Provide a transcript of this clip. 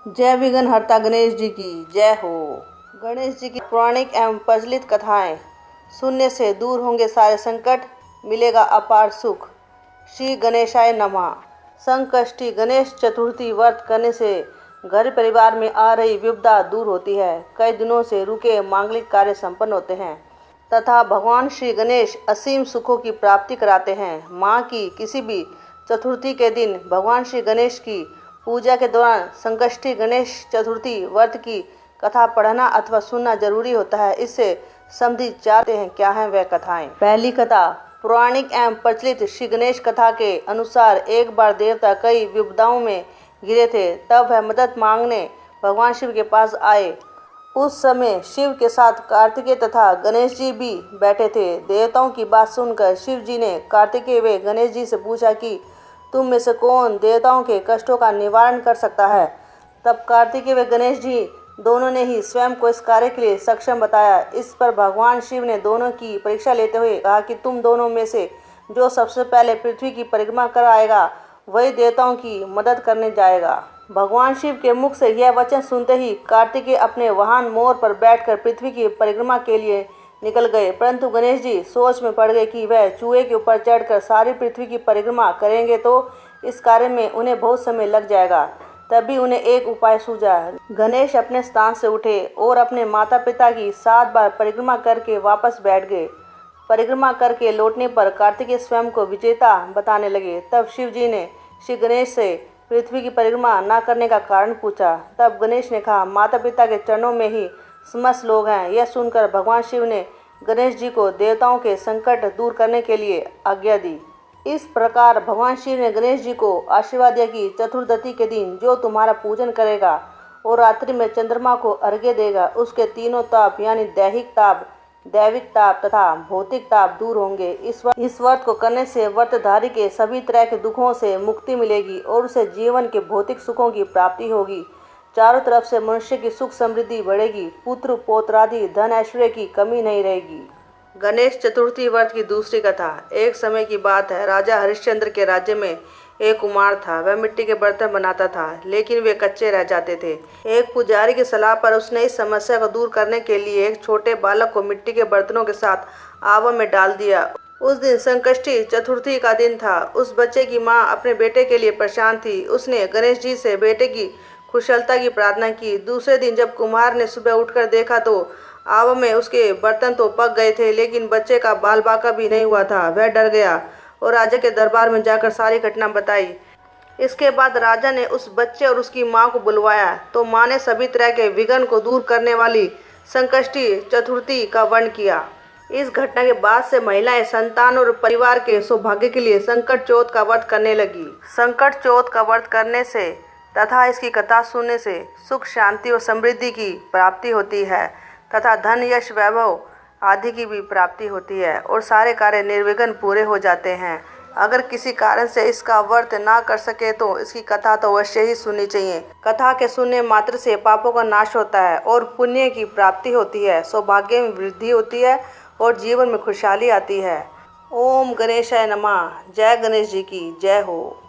जय विघ्नहर्ता गणेश जी की जय हो। गणेश जी की पौराणिक एवं प्रचलित कथाएं सुनने से दूर होंगे सारे संकट, मिलेगा अपार सुख। श्री गणेशाय नमः। संकष्टी गणेश चतुर्थी व्रत करने से घर परिवार में आ रही विपदा दूर होती है। कई दिनों से रुके मांगलिक कार्य संपन्न होते हैं तथा भगवान श्री गणेश असीम सुखों की प्राप्ति कराते हैं। माँ की किसी भी चतुर्थी के दिन भगवान श्री गणेश की पूजा के दौरान संकष्टी गणेश चतुर्थी व्रत की कथा पढ़ना अथवा सुनना जरूरी होता है। इससे संबंधित चाहते हैं क्या है वह कथाएं। पहली कथा पौराणिक एवं प्रचलित श्री गणेश कथा के अनुसार एक बार देवता कई विपदाओं में घिरे थे। तब वह मदद मांगने भगवान शिव के पास आए। उस समय शिव के साथ कार्तिकेय तथा गणेश जी भी बैठे थे। देवताओं की बात सुनकर शिव जी ने कार्तिकेय व गणेश जी से पूछा कि तुम में से कौन देवताओं के कष्टों का निवारण कर सकता है। तब कार्तिकेय व गणेश जी दोनों ने ही स्वयं को इस कार्य के लिए सक्षम बताया। इस पर भगवान शिव ने दोनों की परीक्षा लेते हुए कहा कि तुम दोनों में से जो सबसे पहले पृथ्वी की परिक्रमा कर आएगा वही देवताओं की मदद करने जाएगा। भगवान शिव के मुख से यह वचन सुनते ही कार्तिकेय अपने वाहन मोर पर बैठकर पृथ्वी की परिक्रमा के लिए निकल गए, परंतु गणेश जी सोच में पड़ गए कि वह चूहे के ऊपर चढ़कर सारी पृथ्वी की परिक्रमा करेंगे तो इस कार्य में उन्हें बहुत समय लग जाएगा। तभी उन्हें एक उपाय सूझा। गणेश अपने स्थान से उठे और अपने माता पिता की 7 बार परिक्रमा करके वापस बैठ गए। परिक्रमा करके लौटने पर कार्तिकेय स्वयं को विजेता बताने लगे। तब शिव जी ने श्री गणेश से पृथ्वी की परिक्रमा न करने का कारण पूछा। तब गणेश ने कहा, माता पिता के चरणों में ही समस्त लोग हैं। यह सुनकर भगवान शिव ने गणेश जी को देवताओं के संकट दूर करने के लिए आज्ञा दी। इस प्रकार भगवान शिव ने गणेश जी को आशीर्वाद दिया कि चतुर्दशी के दिन जो तुम्हारा पूजन करेगा और रात्रि में चंद्रमा को अर्घ्य देगा उसके तीनों ताप यानी दैहिक ताप, दैविक ताप तथा भौतिक ताप दूर होंगे। इस व्रत को करने से व्रतधारी के सभी तरह के दुखों से मुक्ति मिलेगी और उसे जीवन के भौतिक सुखों की प्राप्ति होगी। चारों तरफ से मनुष्य की सुख समृद्धि बढ़ेगी। पुत्र पौत्रादि धन ऐश्वर्य की कमी नहीं रहेगी। गणेश चतुर्थी व्रत की दूसरी कथा। एक समय की बात है, राजा हरिश्चंद्र के राज्य में एक कुम्हार था। वह मिट्टी के बर्तन बनाता था, लेकिन वे कच्चे रह जाते थे। एक पुजारी की सलाह पर उसने इस समस्या को दूर करने के लिए एक छोटे बालक को मिट्टी के बर्तनों के साथ आवा में डाल दिया। उस दिन संकष्टी चतुर्थी का दिन था। उस बच्चे की माँ अपने बेटे के लिए परेशान थी। उसने गणेश जी से बेटे की कुशलता की प्रार्थना की। दूसरे दिन जब कुम्हार ने सुबह उठकर देखा तो आवा में उसके बर्तन तो पक गए थे, लेकिन बच्चे का बाल बाका भी नहीं हुआ था। वह डर गया और राजा के दरबार में जाकर सारी घटना बताई। इसके बाद राजा ने उस बच्चे और उसकी माँ को बुलवाया तो माँ ने सभी तरह के विघ्न को दूर करने वाली संकष्टी चतुर्थी का वर्णन किया। इस घटना के बाद से महिलाएं संतान और परिवार के सौभाग्य के लिए संकट चौथ का व्रत करने लगी। संकट चौथ का व्रत करने से तथा इसकी कथा सुनने से सुख शांति और समृद्धि की प्राप्ति होती है तथा धन यश वैभव आदि की भी प्राप्ति होती है और सारे कार्य निर्विघ्न पूरे हो जाते हैं। अगर किसी कारण से इसका व्रत ना कर सके तो इसकी कथा तो अवश्य ही सुननी चाहिए। कथा के सुनने मात्र से पापों का नाश होता है और पुण्य की प्राप्ति होती है, सौभाग्य में वृद्धि होती है और जीवन में खुशहाली आती है। ओम गणेशाय नमः। जय गणेश जी की जय हो।